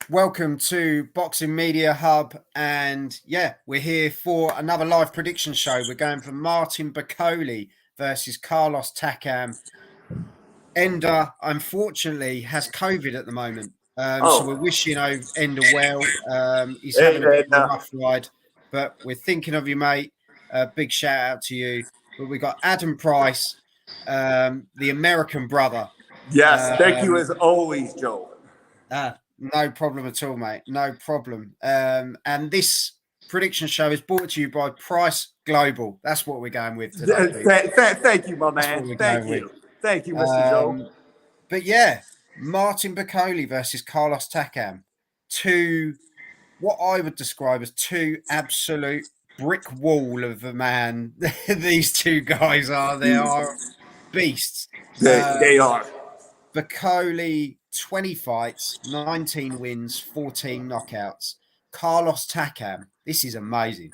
Welcome to Boxing Media Hub, and we're here for another live prediction show. We're going for Martin Bakole versus Carlos Takam. Ender, unfortunately, has COVID at the moment, so we're wishing Ender well. He's Hey, having a bit of a man. rough ride, but we're thinking of you, mate. Big shout out to you. But we got Adam Price, the American brother. Yes, thank you as always, Joe. No problem at all, mate. No problem. And this prediction show is brought to you by Price Global. That's what we're going with today, people. Thank you, my That's what man. we're Thank going with. you. Thank you, Mr. Joe. But yeah, Martin Bakole versus Carlos Takam. What I would describe as two absolute brick wall of a man. These two guys are. They are beasts. They are. Bakole, 20 fights, 19 wins, 14 knockouts. Carlos Takam, this is amazing.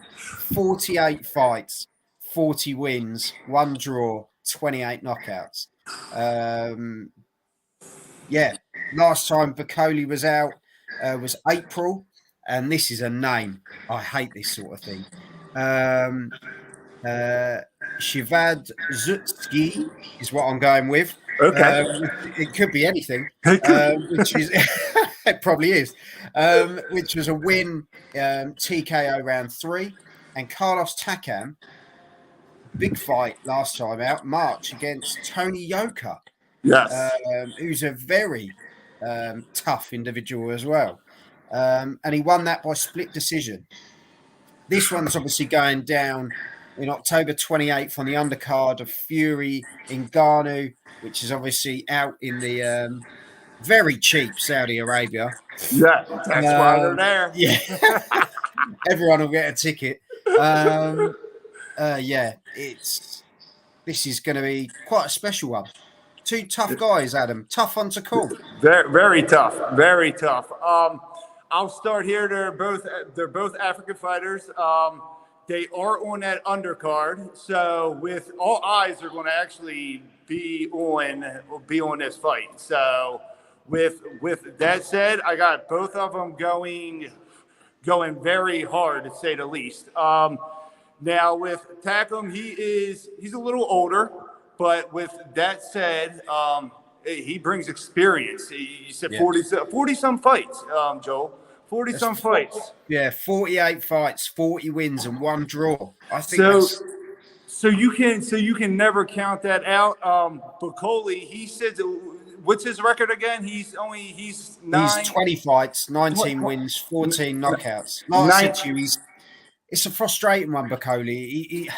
48 fights, 40 wins, 1 draw, 28 knockouts. Last time Bakole was out was April, and this is a name. I hate this sort of thing. Shivad Zutski is what I'm going with. Okay. It could be anything, It could which is it probably is. Which was a win, TKO round 3, and Carlos Takam, big fight last time out, March against Tony Yoka, Yes. who's a very tough individual as well, and he won that by split decision. This one's obviously going down in October 28th on the undercard of Fury Ngannou, which is obviously out in the very cheap Saudi Arabia. Yeah, that's why they're there. Yeah, everyone will get a ticket. This is going to be quite a special one. Two tough guys, Adam. Tough one to call. Very, very tough. Very tough. I'll start here. They're both African fighters. They are on that undercard, so with all eyes are going to actually be on this fight. So with that said, I got both of them going very hard, to say the least. Now with Takam, he's a little older, but with that said, he brings experience. You said 40 some fights, Joel. 40 some fights. Yeah, 48 fights, 40 wins, and 1 draw. I think so you can never count that out. Bakole, he says, what's his record again? He's 20 fights, 19 wins, 14 knockouts. Like I said to you, it's a frustrating one, Bakole.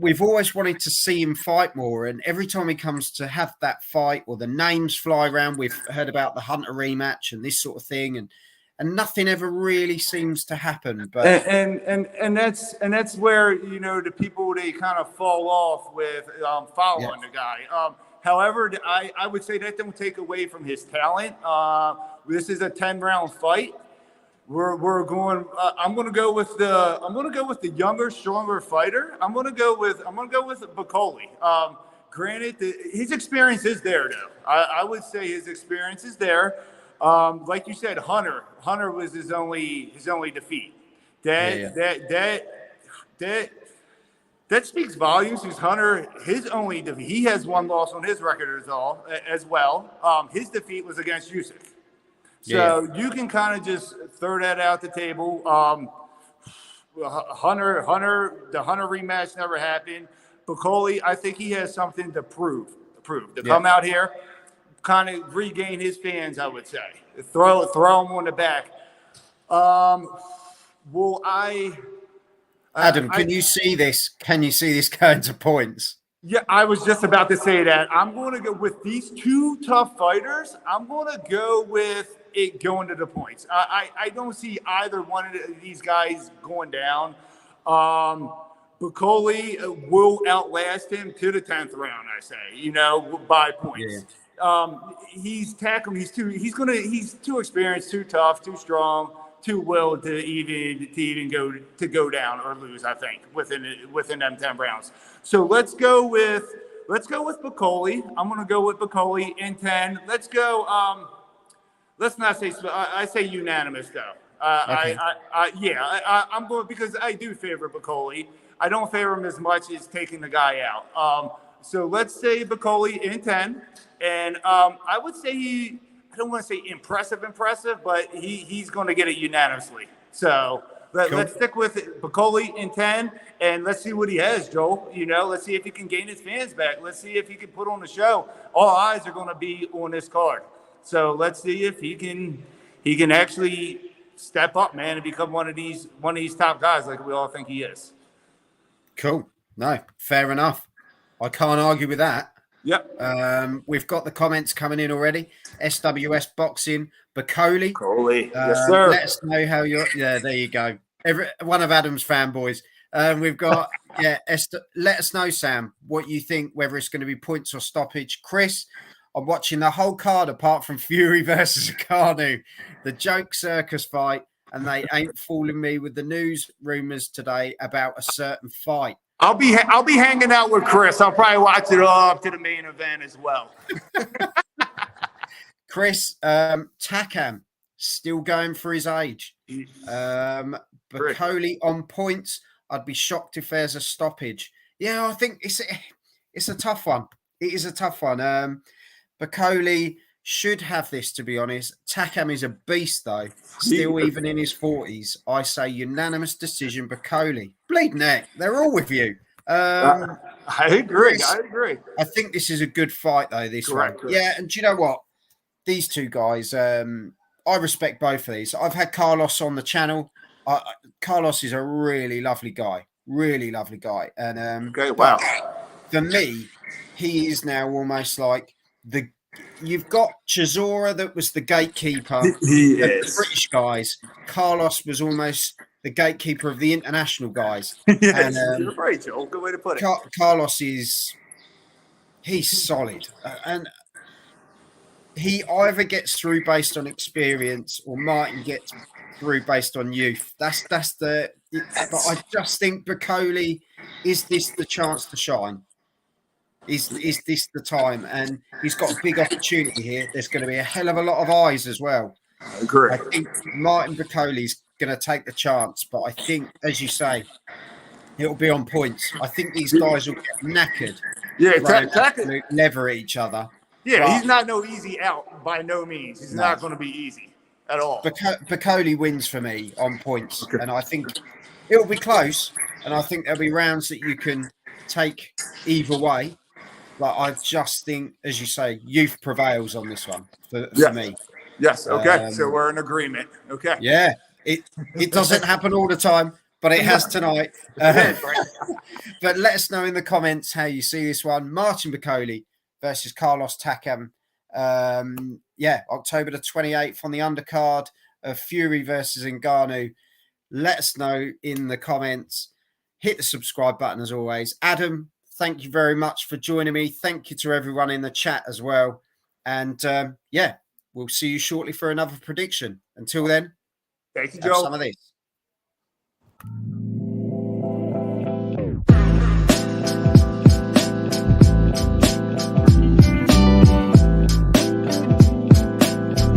We've always wanted to see him fight more, and every time he comes to have that fight or the names fly around, we've heard about the Hunter rematch and this sort of thing, and nothing ever really seems to happen. But and that's where the people, they kind of fall off with following the guy. However, I would say that don't take away from his talent. This is a 10-round fight. We're going. I'm going to go with the younger, stronger fighter. I'm going to go with Bakole. Granted, his experience is there, though. I would say his experience is there. Like you said, Hunter was his only defeat. That speaks volumes. Because Hunter, his only defeat, he has 1 loss on his record as well. His defeat was against Usyk. So you can kind of just throw that out the table. The Hunter rematch never happened. Bakole, I think he has something to prove. To come out here, kind of regain his fans, I would say. Throw him on the back. Adam, can you see this? Can you see this going to points? Yeah, I was just about to say that. I'm going to go with these two tough fighters. I'm going to go with it going to the points. I don't see either one of these guys going down. Bakole will outlast him to the 10th round, I say, by points. He's Takam. He's too experienced, too tough, too strong, too willed to even go down or lose, I think, within them 10 rounds. So let's go with Bakole. I'm going to go with Bakole in 10. Let's go let's not say. I say unanimous though. Okay. I'm going because I do favor Bakole. I don't favor him as much as taking the guy out. So let's say Bakole in 10, and I would say I don't want to say impressive, but he's going to get it unanimously. So let's stick with Bakole in 10, and let's see what he has, Joel. Let's see if he can gain his fans back. Let's see if he can put on a show. All eyes are going to be on this card. So let's see if he can actually step up, man, and become one of these top guys like we all think he is. Cool. No, fair enough. I can't argue with that. Yep. We've got the comments coming in already. SWS Boxing, Bakole. Yes, sir. Let us know how you're. Yeah, there you go. One of Adam's fanboys. We've got, let us know, Sam, what you think, whether it's going to be points or stoppage. Chris, I'm watching the whole card apart from Fury versus Ngannou, the joke circus fight, and they ain't fooling me with the news rumors today about a certain fight. I'll be hanging out with Chris. I'll probably watch it all up to the main event as well. Takam still going for his age. Bakole on points. I'd be shocked if there's a stoppage. Yeah, I think it's a tough one. It is a tough one. Bakole should have this, to be honest. Takam is a beast, though. Still, even in his 40s, I say unanimous decision, Bakole. Bleed neck. They're all with you. I agree. I think this is a good fight, though, this one. Yeah, and do you know what? These two guys, I respect both of these. I've had Carlos on the channel. Carlos is a really lovely guy. Really lovely guy. And wow. For me, he is now almost like you've got Chisora that was the gatekeeper. The British guys. Carlos was almost the gatekeeper of the international guys. Yes, you're right, Joel. Good way to put it. Carlos he's solid. And he either gets through based on experience or Martin gets through based on youth. But I just think Bakole, is this the chance to shine? Is this the time? And he's got a big opportunity here. There's going to be a hell of a lot of eyes as well. I agree. I think Martin Bakole's going to take the chance, but I think, as you say, it'll be on points. I think these guys will get knackered. Yeah, never at each other. Yeah, but he's not no easy out by no means. He's not going to be easy at all. Bakole wins for me on points, and I think it'll be close. And I think there'll be rounds that you can take either way. But I just think, as you say, youth prevails on this one for me. Yes. Okay. So we're in agreement. Okay. Yeah. It doesn't happen all the time, but it has tonight. But let us know in the comments how you see this one. Martin Bakole versus Carlos Takam. October the 28th on the undercard of Fury versus Ngannou. Let us know in the comments. Hit the subscribe button as always. Adam, thank you very much for joining me. Thank you to everyone in the chat as well. And we'll see you shortly for another prediction. Until then, thank you, Joe. Have some of this.